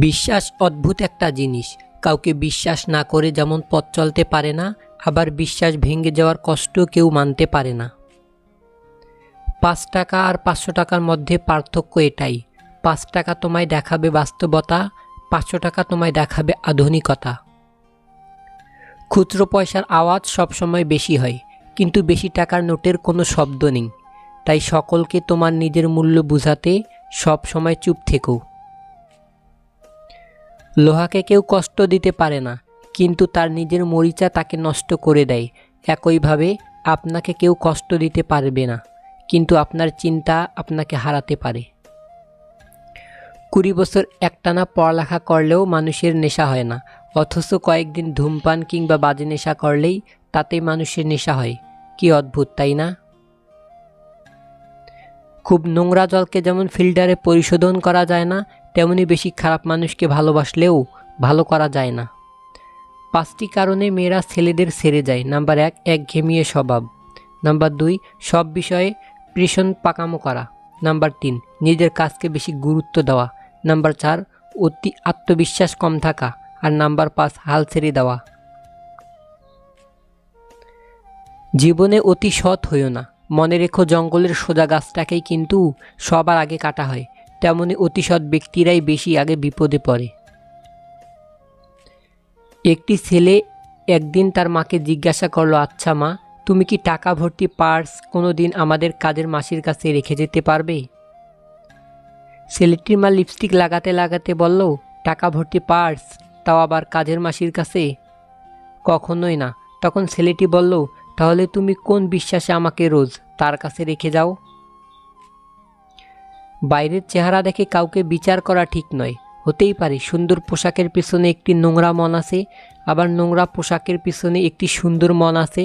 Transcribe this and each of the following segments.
বিশ্বাস অদ্ভুত একটা জিনিস। কাউকে বিশ্বাস না করে যেমন পথ চলতে পারে না, আবার বিশ্বাস ভেঙে যাওয়ার কষ্ট কেউ মানতে পারে না। ৫ টাকা আর ৫০০ টাকার মধ্যে পার্থক্য এটাই, ৫ টাকা তোমায় দেখাবে বাস্তবতা, ৫০০ টাকা তোমায় দেখাবে আধুনিকতা। খুচরো পয়সার আওয়াজ সবসময় বেশি হয়, কিন্তু বেশি টাকার নোটের কোনো শব্দ নেই। তাই সকলকে তোমার নিজের মূল্য বুঝাতে সব সময় চুপ থেকো। লোহাকে কেউ কষ্ট দিতে পারে না, কিন্তু তার নিজের মরিচা তাকে নষ্ট করে দেয়। একইভাবে আপনাকে কেউ কষ্ট দিতে পারবে না, কিন্তু আপনার চিন্তা আপনাকে হারাতে পারে। ২০ বছর একটানা পড়ালেখা করলেও মানুষের নেশা হয় না, অথচ কয়েকদিন ধূমপান কিংবা বাজে নেশা করলেই তাতেই মানুষের নেশা হয়। কি অদ্ভুত, তাই না? খুব নোংরা জলকে যেমন ফিল্টারে পরিশোধন করা যায় না, তেমনি বেশি খারাপ মানুষকে ভালোবাসলেও ভালো করা যায় না। ৫টি কারণে মেয়েরা ছেলেদের ছেড়ে যায়। নাম্বার ১, একঘেয়েমি স্বভাব। নাম্বার ২, সব বিষয়ে ভীষণ পাকামো করা। নাম্বার ৩, নিজের কাজকে বেশি গুরুত্ব দেওয়া। নাম্বার ৪, অতি আত্মবিশ্বাস কম থাকা। আর নাম্বার ৫, হাল ছেড়ে দেওয়া। জীবনে অতি সৎ হইও না। মনে রেখো, জঙ্গলের সোজা গাছটাকেই কিন্তু সবার আগে কাটা হয়, তেমনি অতিসৎ ব্যক্তিরাই বেশি আগে বিপদে পড়ে। একটি ছেলে একদিন তার মাকে জিজ্ঞাসা করলো, আচ্ছা মা, তুমি কি টাকা ভর্তি পার্স কোনো দিন আমাদের কাজের মাসির কাছে রেখে যেতে পারবে? ছেলেটির মা লিপস্টিক লাগাতে লাগাতে বলল, টাকা ভর্তি পার্স, তাও আবার কাজের মাসির কাছে? কখনোই না। তখন ছেলেটি বলল, তাহলে তুমি কোন বিশ্বাসে আমাকে রোজ তার কাছে রেখে যাও? বাইরের চেহারা দেখে কাউকে বিচার করা ঠিক নয়। হতেই পারে সুন্দর পোশাকের পিছনে একটি নোংরা মন আছে, আবার নোংরা পোশাকের পিছনে একটি সুন্দর মন আছে।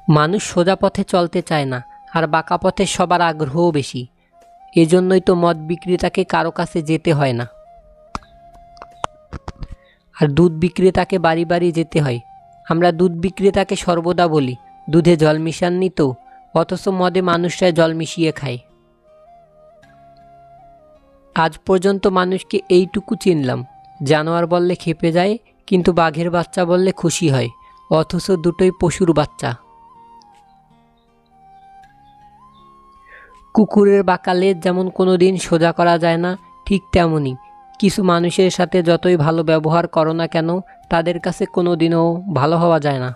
মানুষ সোজা পথে চলতে চায় না, আর বাঁকা পথে সবার আগ্রহও বেশি। এজন্যই তো মদ বিক্রেতাকে কারো কাছে যেতে হয় না, আর দুধ বিক্রেতাকে বাড়ি বাড়ি যেতে হয়। আমরা দুধ বিক্রেতাকে সর্বদা বলি, দুধে জল মিশাননি তো, অথচ মদে মানুষরা জল মিশিয়ে খায়। আজ পর্যন্ত মানুষকে এইটুকু চিনলাম, জানোয়ার বললে খেপে যায়, কিন্তু বাঘের বাচ্চা বললে খুশি হয়, অথচ দুটোই পশুর বাচ্চা। কুকুরের বাঁকা লেজ যেমন কোনো দিন সোজা করা যায় না, ঠিক তেমনি কিছু মানুষের সাথে যতই ভালো ব্যবহার করো না কেন, তাদের কাছে কোনো দিনও ভালো হওয়া যায় না।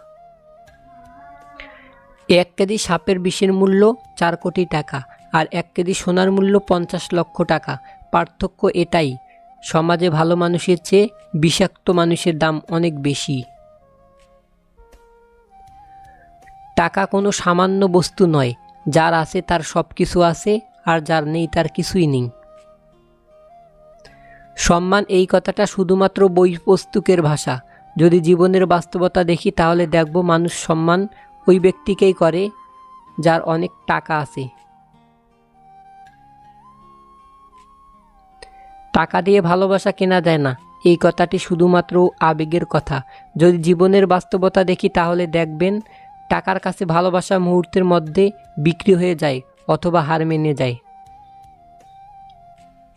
১ কেজি সাপের বিষের মূল্য ৪ কোটি টাকা, আর ১ কেজি সোনার মূল্য ৫০ লক্ষ টাকা। পার্থক্য এটাই, সমাজে ভালো মানুষের চেয়ে বিষাক্ত মানুষের দাম অনেক বেশি। টাকা কোনো সামান্য বস্তু নয়, যার আছে তার সব কিছু আছে, আর যার নেই তার কিছুই নেই। সম্মান এই কথাটা শুধুমাত্র বই পুস্তকের ভাষা। যদি জীবনের বাস্তবতা দেখি, তাহলে দেখব মানুষ সম্মান ওই ব্যক্তিকেই করে যার অনেক টাকা আছে। টাকা দিয়ে ভালোবাসা কেনা যায় না, এই কথাটি শুধুমাত্র আবেগের কথা। যদি জীবনের বাস্তবতা দেখি, তাহলে দেখবেন টাকার কাছে ভালোবাসা মুহূর্তের মধ্যে বিক্রি হয়ে যায় অথবা হার মেনে যায়।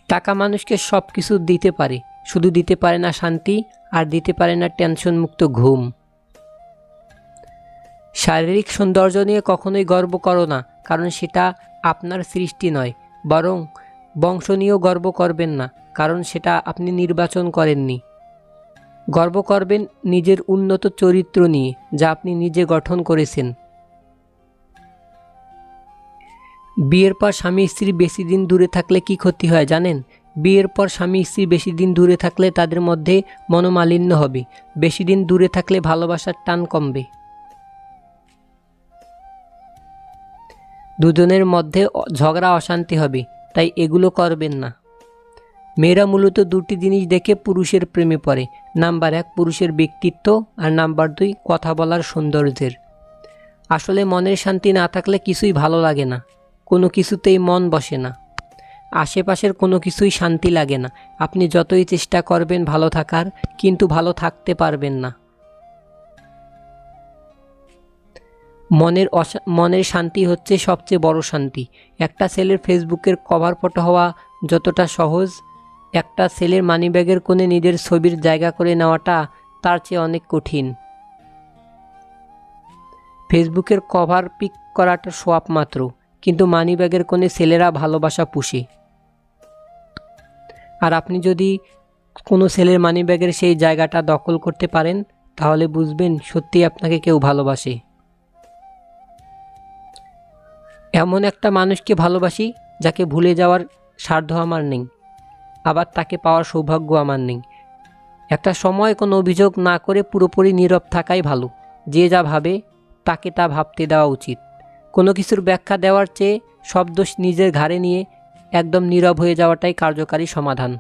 টাকা মানুষকে সব কিছু দিতে পারে, শুধু দিতে পারে না শান্তি, আর দিতে পারে না টেনশনমুক্ত ঘুম। শারীরিক সৌন্দর্য নিয়ে কখনোই গর্ব করো না, কারণ সেটা আপনার সৃষ্টি নয়। বরং বংশ নিয়েও গর্ব করবেন না, কারণ সেটা আপনি নির্বাচন করেননি। গর্ব করবেন নিজের উন্নত চরিত্র নিয়ে, যা আপনি নিজে গঠন করেছেন। বিয়ের পর স্বামী স্ত্রী বেশি দিন দূরে থাকলে কি ক্ষতি হয় জানেন? বিয়ের পর স্বামী স্ত্রী বেশি দিন দূরে থাকলে তাদের মধ্যে মনোমালিন্য হবে। বেশি দিন দূরে থাকলে ভালোবাসার টান কমবে। দুজনের মধ্যে ঝগড়া অশান্তি হবে, তাই এগুলো করবেন না। মেয়েরা মূলত দুটি জিনিস দেখে পুরুষের প্রেমে পড়ে। নাম্বার ১, পুরুষের ব্যক্তিত্ব, আর নাম্বার ২, কথা বলার সৌন্দর্যের। আসলে মনের শান্তি না থাকলে কিছুই ভালো লাগে না, কোনো কিছুতেই মন বসে না, আশেপাশের কোনো কিছুই শান্তি লাগে না। আপনি যতই চেষ্টা করবেন ভালো থাকার, কিন্তু ভালো থাকতে পারবেন না। মনের শান্তি হচ্ছে সবচেয়ে বড় শান্তি। একটা ছেলের ফেসবুকের কভার ফটো হওয়া যতটা সহজ, একটা ছেলের মানিব্যাগের কোণে নিজের ছবির জায়গা করে নেওয়াটা তার চেয়ে অনেক কঠিন। ফেসবুকের কভার পিক করাটা সোয়াপ মাত্র, কিন্তু মানিব্যাগের কোণে ছেলেরা ভালোবাসা পুষে। আর আপনি যদি কোনো ছেলের মানিব্যাগের সেই জায়গাটা দখল করতে পারেন, তাহলে বুঝবেন সত্যিই আপনাকে কেউ ভালোবাসে। এমন একটা মানুষকে ভালোবাসি যাকে ভুলে যাওয়ার সাধ্য আমার নেই, আবার তাকে পাওয়ার সৌভাগ্য আমার নেই। একটা সময় কোনো অভিযোগ না করে পুরোপুরি নীরব থাকাই ভালো। যে যা ভাবে তাকে তা ভাবতে দেওয়া উচিত। কোনো কিছুর ব্যাখ্যা দেওয়ার চেয়ে সব দোষ নিজের ঘাড়ে নিয়ে একদম নীরব হয়ে যাওয়াটাই কার্যকারী সমাধান।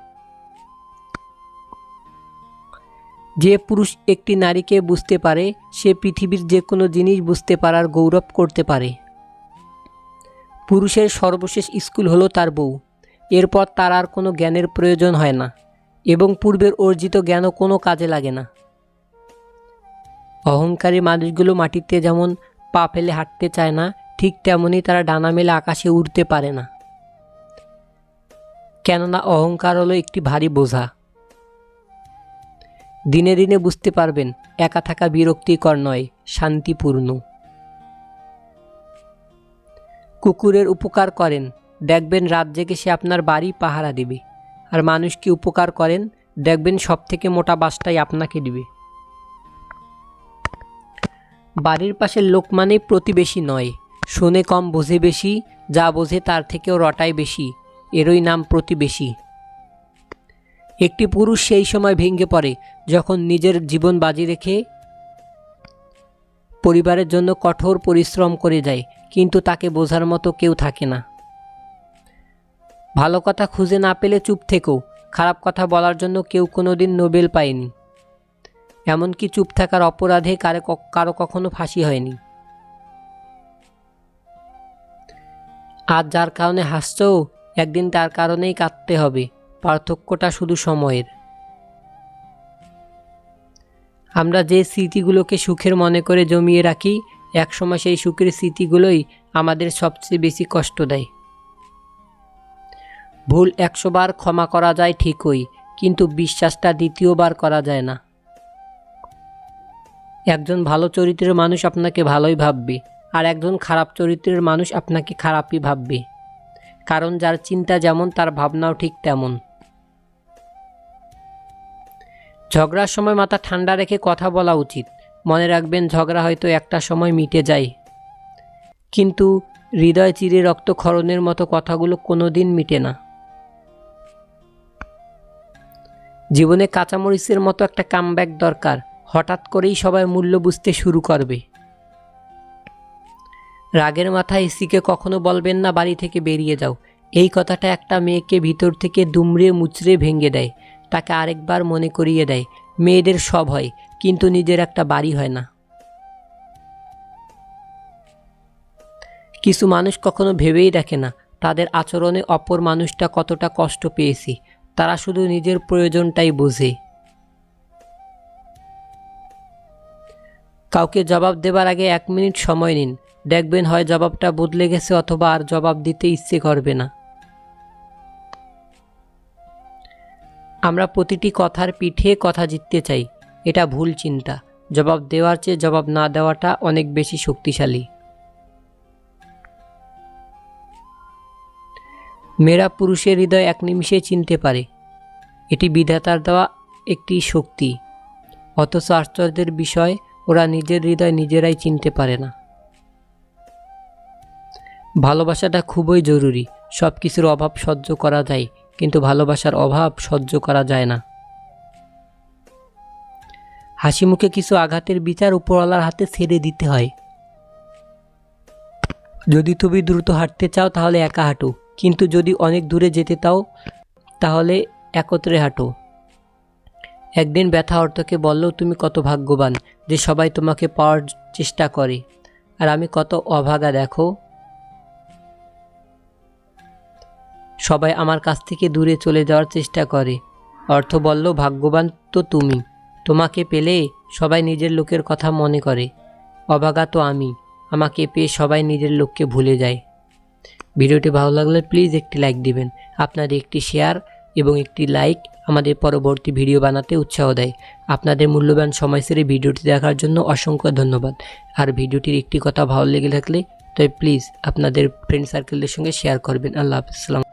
যে পুরুষ একটি নারীকে বুঝতে পারে, সে পৃথিবীর যে কোনো জিনিস বুঝতে পারার গৌরব করতে পারে। পুরুষের সর্বশেষ স্কুল হলো তার বউ। এরপর তার আর কোনো জ্ঞানের প্রয়োজন হয় না, এবং পূর্বের অর্জিত জ্ঞানও কোনো কাজে লাগে না। অহংকারী মানুষগুলো মাটিতে যেমন পা ফেলে হাঁটতে চায় না, ঠিক তেমনি তারা ডানা মেলে আকাশে উড়তে পারে না। কেননা অহংকার হলো একটি ভারী বোঝা। দিনে দিনে বুঝতে পারবেন একা থাকা বিরক্তিকর নয়, শান্তিপূর্ণ। কুকুরের উপকার করেন, দেখবেন রাত জেগে সে আপনার বাড়ি পাহারা দেবে। আর মানুষকে উপকার করেন, দেখবেন সবথেকে মোটা বাসটাই আপনাকে দিবে। বাড়ির পাশের লোক মানেই প্রতিবেশী নয়। শোনে কম বোঝে বেশি, যা বোঝে তার থেকেও রটায় বেশি, এরই নাম প্রতিবেশী। একটি পুরুষ সেই সময় ভেঙে পড়ে যখন নিজের জীবন বাজি রেখে পরিবারের জন্য কঠোর পরিশ্রম করে যায়, কিন্তু তাকে বোঝার মতো কেউ থাকে না। ভালো কথা খুঁজে না পেলে চুপ থেকেও, খারাপ কথা বলার জন্য কেউ কোনোদিন নোবেল পায়নি। এমনকি চুপ থাকার অপরাধে কারো কখনো ফাঁসি হয়নি। আজ যার কারণে হাসছো, একদিন তার কারণেই কাঁদতে হবে, পার্থক্যটা শুধু সময়ের। আমরা যে স্মৃতিগুলোকে সুখের মনে করে জমিয়ে রাখি, একসময় সেই সুখের স্মৃতিগুলোই আমাদের সবচেয়ে বেশি কষ্ট দেয়। ভুল 100 বার ক্ষমা করা যায় ঠিকই, কিন্তু বিশ্বাসটা দ্বিতীয়বার করা যায় না। একজন ভালো চরিত্রের মানুষ আপনাকে ভালোই ভাববে, আর একজন খারাপ চরিত্রের মানুষ আপনাকে খারাপই ভাববে। কারণ যার চিন্তা যেমন, তার ভাবনাও ঠিক তেমন। ঝগড়ার সময় মাথা ঠান্ডা রেখে কথা বলা উচিত। মনে রাখবেন, ঝগড়া হয়তো একটা সময় মিটে যায়, কিন্তু হৃদয় চিরে রক্তক্ষরণের মতো কথাগুলো কোনোদিন মিটে না। জীবনে কাঁচামরিচের মতো একটা কামব্যাক দরকার। হঠাৎ করেই সবাই মূল্য বুঝতে শুরু করবে। রাগের মাথায় স্ত্রীকে কখনো বলবেন না বাড়ি থেকে বেরিয়ে যাও। এই কথাটা একটা মেয়েকে ভিতর থেকে দুমড়ে মুচড়ে ভেঙে দেয়, তাকে আরেকবার মনে করিয়ে দেয় মেয়েদের সব হয়, কিন্তু নিজের একটা বাড়ি হয় না। কিছু মানুষ কখনো ভেবেই দেখে না তাদের আচরণে অপর মানুষটা কতটা কষ্ট পেয়েছে। তারা শুধু নিজের প্রয়োজনটাই বোঝে। কাউকে জবাব দেবার আগে 1 মিনিট সময় নিন, দেখবেন হয় জবাবটা বদলে গেছে, অথবা আর জবাব দিতে ইচ্ছে করবে না। আমরা প্রতিটি কথার পিঠে কথা জিততে চাই, এটা ভুল চিন্তা। জবাব দেওয়ার চেয়ে জবাব না দেওয়াটা অনেক বেশি শক্তিশালী। মেয়েরা পুরুষের হৃদয় 1 নিমিষে চিনতে পারে, এটি বিধাতার দেওয়া একটি শক্তি। অথচ আশ্চর্যের বিষয়, ওরা নিজের হৃদয় নিজেরাই চিনতে পারে না। ভালোবাসাটা খুবই জরুরি। সব কিছুর অভাব সহ্য করা যায়, কিন্তু ভালোবাসার অভাব সহ্য করা যায় না। হাসি মুখে কিছু আঘাতের বিচার উপরওয়ালার হাতে ছেড়ে দিতে হয়। যদি তুমি দ্রুত হাঁটতে চাও তাহলে একা হাঁটো, কিন্তু যদি অনেক দূরে যেতে চাও তাহলে একত্রে হাঁটো। একদিন ব্যথা অর্থকে বলল, তুমি কত ভাগ্যবান যে সবাই তোমাকে পাওয়ার চেষ্টা করে, আর আমি কত অভাগা দেখো, সবাই আমার কাছ থেকে দূরে চলে যাওয়ার চেষ্টা করে। অর্থ বলল, ভাগ্যবান তো তুমি, তোমাকে পেলে সবাই নিজের লোকের কথা মনে করে, অভাগা তো আমি, আমাকে পেয়ে সবাই নিজের লোককে ভুলে যায়। ভিডিওটি ভালো লাগলে প্লিজ একটি লাইক দিবেন। আপনাদের একটি শেয়ার এবং একটি লাইক আমাদের পরবর্তী ভিডিও বানাতে উৎসাহ দেয়। আপনাদের মূল্যবান সময় ছেড়ে ভিডিওটি দেখার জন্য অসংখ্য ধন্যবাদ। আর ভিডিওটির একটি কথা ভালো লেগে থাকলে তবে প্লিজ আপনাদের ফ্রেন্ড সার্কেলদের সঙ্গে শেয়ার করবেন। আল্লাহ হাফেজ।